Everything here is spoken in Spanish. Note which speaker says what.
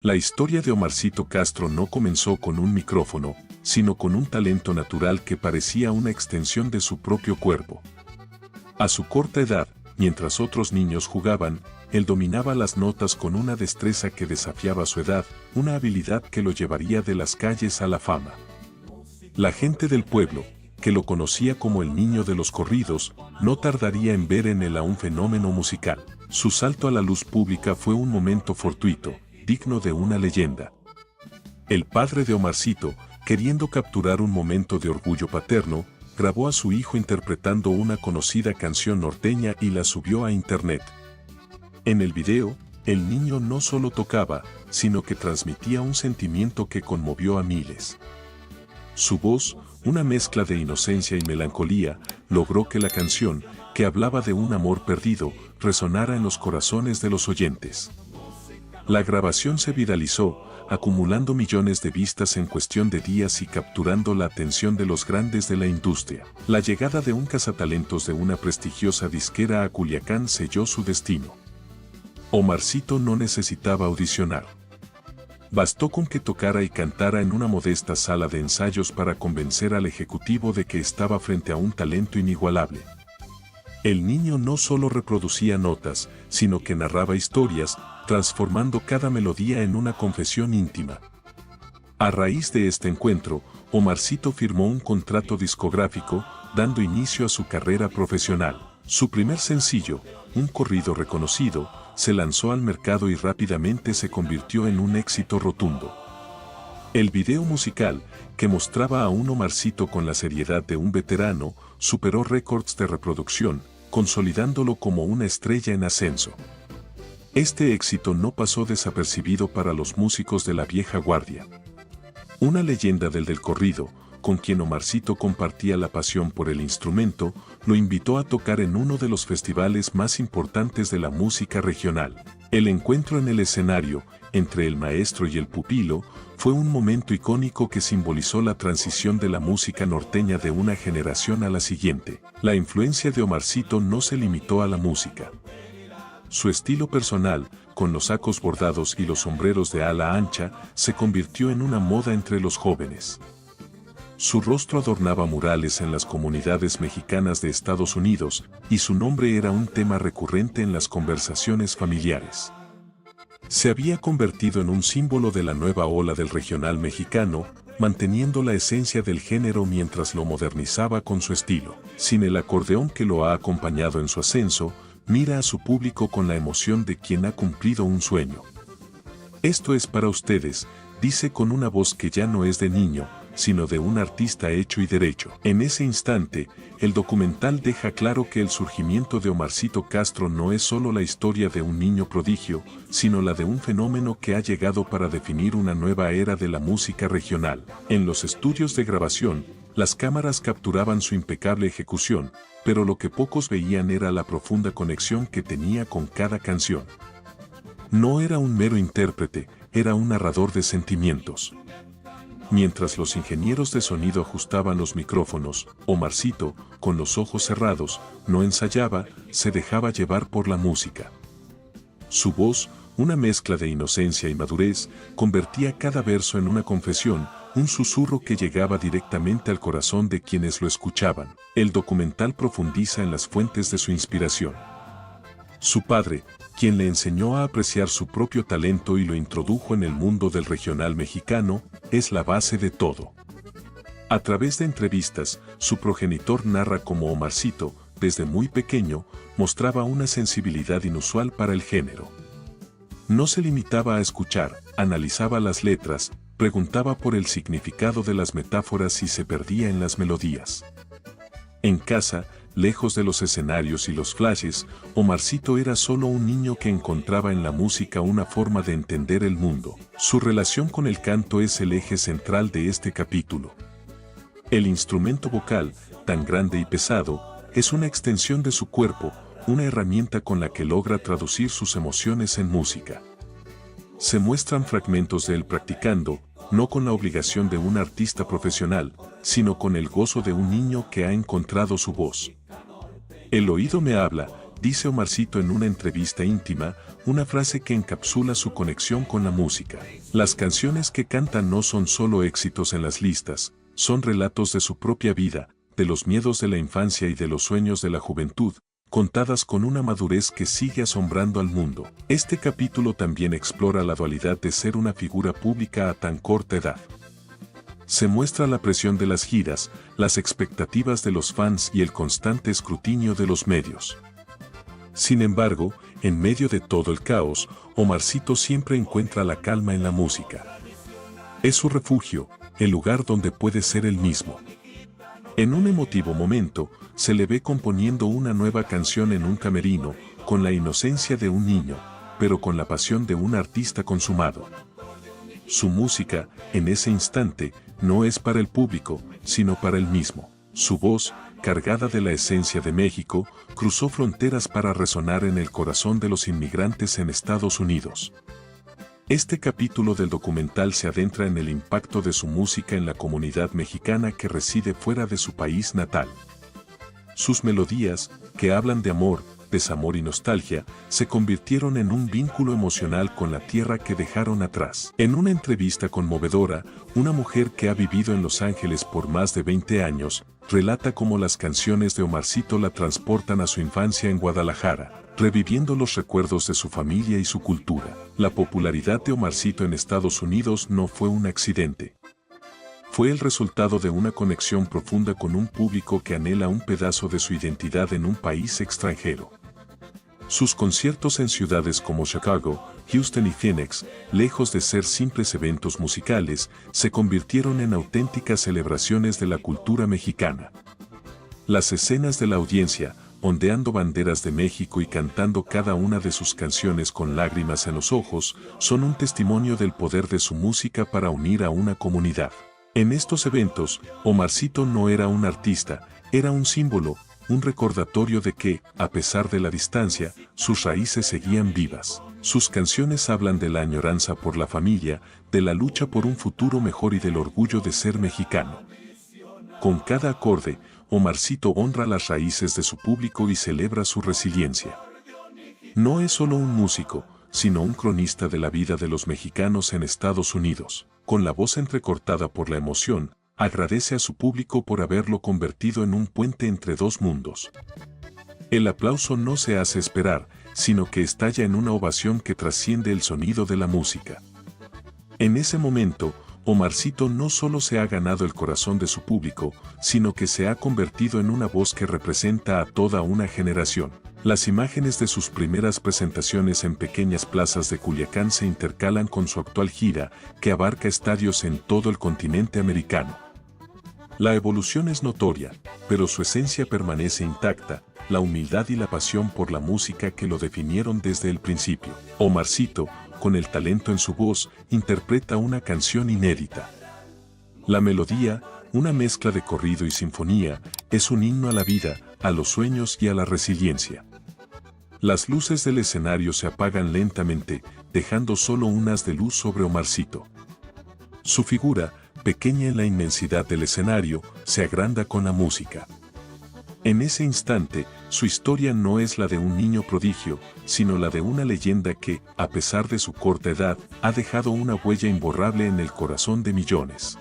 Speaker 1: La historia de Omarcito Castro no comenzó con un micrófono, sino con un talento natural que parecía una extensión de su propio cuerpo. A su corta edad, mientras otros niños jugaban, él dominaba las notas con una destreza que desafiaba su edad, una habilidad que lo llevaría de las calles a la fama. La gente del pueblo, que lo conocía como el niño de los corridos, no tardaría en ver en él a un fenómeno musical. Su salto a la luz pública fue un momento fortuito, digno de una leyenda. El padre de Omarcito, queriendo capturar un momento de orgullo paterno, grabó a su hijo interpretando una conocida canción norteña y la subió a internet. En el video, el niño no solo tocaba, sino que transmitía un sentimiento que conmovió a miles. Su voz, una mezcla de inocencia y melancolía, logró que la canción, que hablaba de un amor perdido, resonara en los corazones de los oyentes. La grabación se viralizó, acumulando millones de vistas en cuestión de días y capturando la atención de los grandes de la industria. La llegada de un cazatalentos de una prestigiosa disquera a Culiacán selló su destino. Omarcito no necesitaba audicionar. Bastó con que tocara y cantara en una modesta sala de ensayos para convencer al ejecutivo de que estaba frente a un talento inigualable. El niño no solo reproducía notas, sino que narraba historias, transformando cada melodía en una confesión íntima. A raíz de este encuentro, Omarcito firmó un contrato discográfico, dando inicio a su carrera profesional. Su primer sencillo, un corrido reconocido, se lanzó al mercado y rápidamente se convirtió en un éxito rotundo. El video musical, que mostraba a un Omarcito con la seriedad de un veterano, superó récords de reproducción, consolidándolo como una estrella en ascenso. Este éxito no pasó desapercibido para los músicos de la vieja guardia. Una leyenda del corrido, con quien Omarcito compartía la pasión por el instrumento, lo invitó a tocar en uno de los festivales más importantes de la música regional. El encuentro en el escenario, entre el maestro y el pupilo, fue un momento icónico que simbolizó la transición de la música norteña de una generación a la siguiente. La influencia de Omarcito no se limitó a la música. Su estilo personal, con los sacos bordados y los sombreros de ala ancha, se convirtió en una moda entre los jóvenes. Su rostro adornaba murales en las comunidades mexicanas de Estados Unidos, y su nombre era un tema recurrente en las conversaciones familiares. Se había convertido en un símbolo de la nueva ola del regional mexicano, manteniendo la esencia del género mientras lo modernizaba con su estilo. Sin el acordeón que lo ha acompañado en su ascenso, mira a su público con la emoción de quien ha cumplido un sueño. Esto es para ustedes, dice con una voz que ya no es de niño, sino de un artista hecho y derecho. En ese instante, el documental deja claro que el surgimiento de Omarcito Castro no es solo la historia de un niño prodigio, sino la de un fenómeno que ha llegado para definir una nueva era de la música regional. En los estudios de grabación, las cámaras capturaban su impecable ejecución, pero lo que pocos veían era la profunda conexión que tenía con cada canción. No era un mero intérprete, era un narrador de sentimientos. Mientras los ingenieros de sonido ajustaban los micrófonos, Omarcito, con los ojos cerrados, no ensayaba, se dejaba llevar por la música. Su voz, una mezcla de inocencia y madurez, convertía cada verso en una confesión, un susurro que llegaba directamente al corazón de quienes lo escuchaban. El documental profundiza en las fuentes de su inspiración. Su padre, quien le enseñó a apreciar su propio talento y lo introdujo en el mundo del regional mexicano, es la base de todo. A través de entrevistas, su progenitor narra cómo Omarcito, desde muy pequeño, mostraba una sensibilidad inusual para el género. No se limitaba a escuchar, analizaba las letras, preguntaba por el significado de las metáforas y se perdía en las melodías. En casa, lejos de los escenarios y los flashes, Omarcito era solo un niño que encontraba en la música una forma de entender el mundo. Su relación con el canto es el eje central de este capítulo. El instrumento vocal, tan grande y pesado, es una extensión de su cuerpo, una herramienta con la que logra traducir sus emociones en música. Se muestran fragmentos de él practicando, no con la obligación de un artista profesional, sino con el gozo de un niño que ha encontrado su voz. El oído me habla, dice Omarcito en una entrevista íntima, una frase que encapsula su conexión con la música. Las canciones que canta no son solo éxitos en las listas, son relatos de su propia vida, de los miedos de la infancia y de los sueños de la juventud, contadas con una madurez que sigue asombrando al mundo. Este capítulo también explora la dualidad de ser una figura pública a tan corta edad. Se muestra la presión de las giras, las expectativas de los fans y el constante escrutinio de los medios. Sin embargo, en medio de todo el caos, Omarcito siempre encuentra la calma en la música. Es su refugio, el lugar donde puede ser él mismo. En un emotivo momento, se le ve componiendo una nueva canción en un camerino, con la inocencia de un niño, pero con la pasión de un artista consumado. Su música, en ese instante, no es para el público, sino para él mismo. Su voz, cargada de la esencia de México, cruzó fronteras para resonar en el corazón de los inmigrantes en Estados Unidos. Este capítulo del documental se adentra en el impacto de su música en la comunidad mexicana que reside fuera de su país natal. Sus melodías, que hablan de amor, desamor y nostalgia, se convirtieron en un vínculo emocional con la tierra que dejaron atrás. En una entrevista conmovedora, una mujer que ha vivido en Los Ángeles por más de 20 años, relata cómo las canciones de Omarcito la transportan a su infancia en Guadalajara, reviviendo los recuerdos de su familia y su cultura. La popularidad de Omarcito en Estados Unidos no fue un accidente. Fue el resultado de una conexión profunda con un público que anhela un pedazo de su identidad en un país extranjero. Sus conciertos en ciudades como Chicago, Houston y Phoenix, lejos de ser simples eventos musicales, se convirtieron en auténticas celebraciones de la cultura mexicana. Las escenas de la audiencia, ondeando banderas de México y cantando cada una de sus canciones con lágrimas en los ojos, son un testimonio del poder de su música para unir a una comunidad. En estos eventos, Omarcito no era un artista, era un símbolo, un recordatorio de que, a pesar de la distancia, sus raíces seguían vivas. Sus canciones hablan de la añoranza por la familia, de la lucha por un futuro mejor y del orgullo de ser mexicano. Con cada acorde, Omarcito honra las raíces de su público y celebra su resiliencia. No es solo un músico, sino un cronista de la vida de los mexicanos en Estados Unidos. Con la voz entrecortada por la emoción, agradece a su público por haberlo convertido en un puente entre dos mundos. El aplauso no se hace esperar, sino que estalla en una ovación que trasciende el sonido de la música. En ese momento, Omarcito no solo se ha ganado el corazón de su público, sino que se ha convertido en una voz que representa a toda una generación. Las imágenes de sus primeras presentaciones en pequeñas plazas de Culiacán se intercalan con su actual gira, que abarca estadios en todo el continente americano. La evolución es notoria, pero su esencia permanece intacta, la humildad y la pasión por la música que lo definieron desde el principio. Omarcito, con el talento en su voz, interpreta una canción inédita. La melodía, una mezcla de corrido y sinfonía, es un himno a la vida, a los sueños y a la resiliencia. Las luces del escenario se apagan lentamente, dejando solo un haz de luz sobre Omarcito. Su figura, pequeña en la inmensidad del escenario, se agranda con la música. En ese instante, su historia no es la de un niño prodigio, sino la de una leyenda que, a pesar de su corta edad, ha dejado una huella imborrable en el corazón de millones.